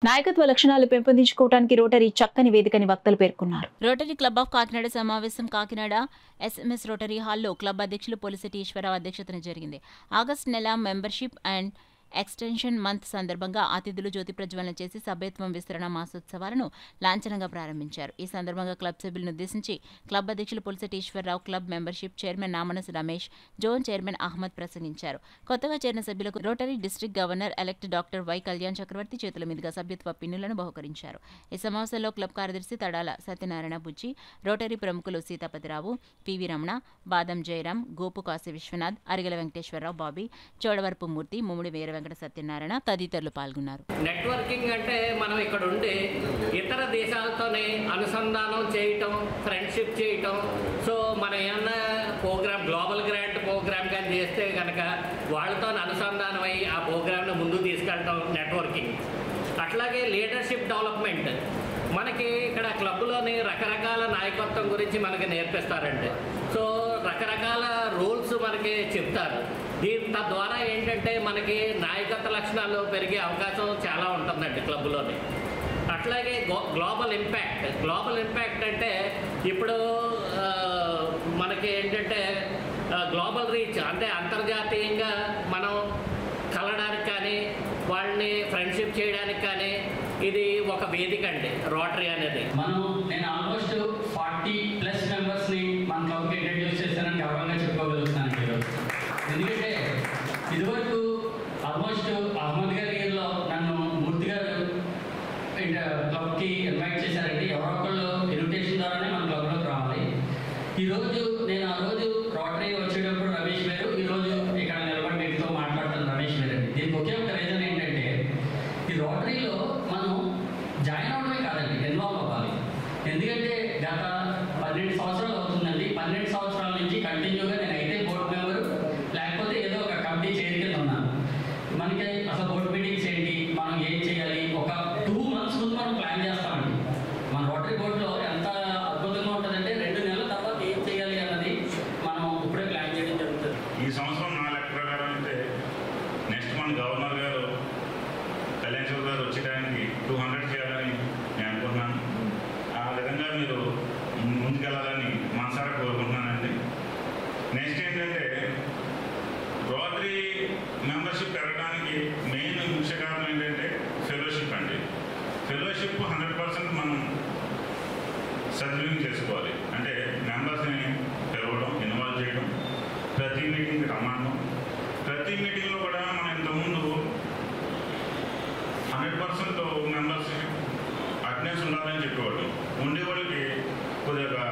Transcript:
నాయకత్వ లక్షణాలు పెంపొందించుకోవడానికి రోటరీ చక్కని వేదికని వక్తలు పేర్కొన్నారు. రోటరీ క్లబ్ ఆఫ్ కాకినాడ సమావేశం కాకినాడ ఎస్ఎంఎస్ రోటరీ హాల్లో క్లబ్ అధ్యక్షులు పోలిశెట్టి ఈశ్వరరావు అధ్యక్షతన జరిగింది. ఆగస్టు నెల మెంబర్షిప్ అండ్ ఎక్స్టెన్షన్ మంత్ సందర్భంగా అతిథులు జ్యోతి ప్రజ్వలన చేసి సభ్యత్వం విస్తరణ మాసోత్సవాలను లాంఛనంగా ప్రారంభించారు. ఈ సందర్భంగా క్లబ్ సభ్యులను ఉద్దేశించి క్లబ్ అధ్యక్షులు Polisetti Eswara Rao, club membership chairman నామనసు రమేష్, జోన్ చైర్మన్ అహ్మద్ ప్రసంగించారు. కొత్తగా చేరిన సభ్యులకు Rotary district governor elect doctor Y Kalyan Chakravarthy చేతుల మీదుగా సభ్యత్వ పిన్నులను బహుకరించారు. ఈ సమావేశంలో క్లబ్ కార్యదర్శి తడాల సత్యనారాయణ బుజ్జి, రోటరీ ప్రముఖులు సీతాపతిరావు, పివి రమణ, బాదం జయరాం, గోపు కాశీ విశ్వనాథ్, అరిగల వెంకటేశ్వరరావు, బాబీ, చోడవరపు మూర్తి, ముమ్మిడి వీర వెంకట సత్యనారాయణ తదితరులు పాల్గొన్నారు. నెట్వర్కింగ్ అంటే మనం ఇక్కడ ఉండి ఇతర దేశాలతోనే అనుసంధానం చేయటం, ఫ్రెండ్షిప్ చేయటం. సో మనం ఏమన్నా ప్రోగ్రామ్ గ్లోబల్ గ్రాంట్ ప్రోగ్రామ్ కానీ చేస్తే కనుక వాళ్ళతో అనుసంధానం అయ్యి ఆ ప్రోగ్రామ్ను ముందుకు తీసుకెళ్ళటం నెట్వర్కింగ్. అట్లాగే లీడర్షిప్ డెవలప్మెంట్ మనకి ఇక్కడ క్లబ్లోని రకరకాల నాయకత్వం గురించి మనకి నేర్పిస్తారండి. సో రకరకాల రూల్స్ మనకి చెప్తారు. తద్వారా ఏంటంటే మనకి నాయకత్వ లక్షణాలు పెరిగే అవకాశం చాలా ఉంటుందండి క్లబ్లోని. అట్లాగే గ్లోబల్ ఇంపాక్ట్ అంటే ఇప్పుడు మనకి ఏంటంటే గ్లోబల్ రీచ్ అంటే అంతర్జాతీయంగా మనం కలవడానికి కానీ వాళ్ళని ఫ్రెండ్షిప్ చేయడానికి కానీ ఇది ఒక వేదిక అండి రోటరీ అనేది. నేను ఆల్మోస్ట్ 40+ మెంబర్స్ని మన క్లబ్కి ఇంట్రడ్యూస్ చేస్తానని గర్వంగా చెప్పుకోగలుగుతాను. ఎందుకంటే ఇదివరకు ఆల్మోస్ట్ అహ్మద్ గారి ఇయర్లో నన్ను మూర్తి గారు క్లబ్కి ఇన్వైట్ చేశారండి. ఎవరో ఒకళ్ళు ఇన్విటేషన్ ద్వారానే మన క్లబ్లోకి రావాలి. ఈరోజు నేను ఆ రోజు రోటరీ వచ్చేటప్పుడు రమేష్ గారు, ఈరోజు ఇక్కడ నిలబడి మీతో మాట్లాడుతున్న రమేష్ గారు అండి. దీనికి ఒకే ఒక రీజన్ ఏంటంటే ఈ రోటరీలో మనం జాయిన్ అవడమే కాదండి, ఇన్వాల్వ్ అవ్వాలి. ఎందుకంటే గత 12 సంవత్సరాలు అవుతుందండి. 12 సంవత్సరాల నుంచి కంటిన్యూగా నేను అయితే బోర్డు మెంబరు లేకపోతే ఏదో ఒక కమిటీ చైర్ కింద ఉన్నాను. మనకి అసలు బోర్డు మీటింగ్స్ ఏంటి, మనం ఏం చేయాలి, ఒక 2 months ముందు మనం ప్లాన్ చేస్తామండి. మన రోటరీ బోర్డులో ఎంత అద్భుతంగా ఉంటుందంటే 2 నెలల తర్వాత ఏం చేయాలి అన్నది మనం ఇప్పుడే ప్లాన్ చేయడం జరుగుతుంది. ఈ సంవత్సరం నా లెక్క ప్రకారం అయితే నెక్స్ట్ మన గవర్నర్ గారు కళ్యాణ్ గారు వచ్చేటానికి 200 చేయాలని నేను అనుకుంటున్నాను. ఆ విధంగా మీరు ముందుకెళ్ళాలని మనసారా కోరుకుంటున్నానండి. నెక్స్ట్ ఏంటంటే రోటరీ మెంబర్షిప్ పెరగడానికి మెయిన్ ముఖ్య కారణం ఏంటంటే ఫెలోషిప్ అండి. ఫెలోషిప్ 100% మనం సద్వినియోగం చేసుకోవాలి. అంటే మెంబర్స్ని పిలవడం, ఇన్వాల్వ్ చేయడం, ప్రతి మీటింగ్కి రమ్మడం. ప్రతి మీటింగ్లో కూడా మనం ఇంతకుముందు 100% మెంబర్స్ అటెండెన్స్ ఉండాలని చెప్పేవాళ్ళు. ఉండేవాళ్ళకి కొద్దిగా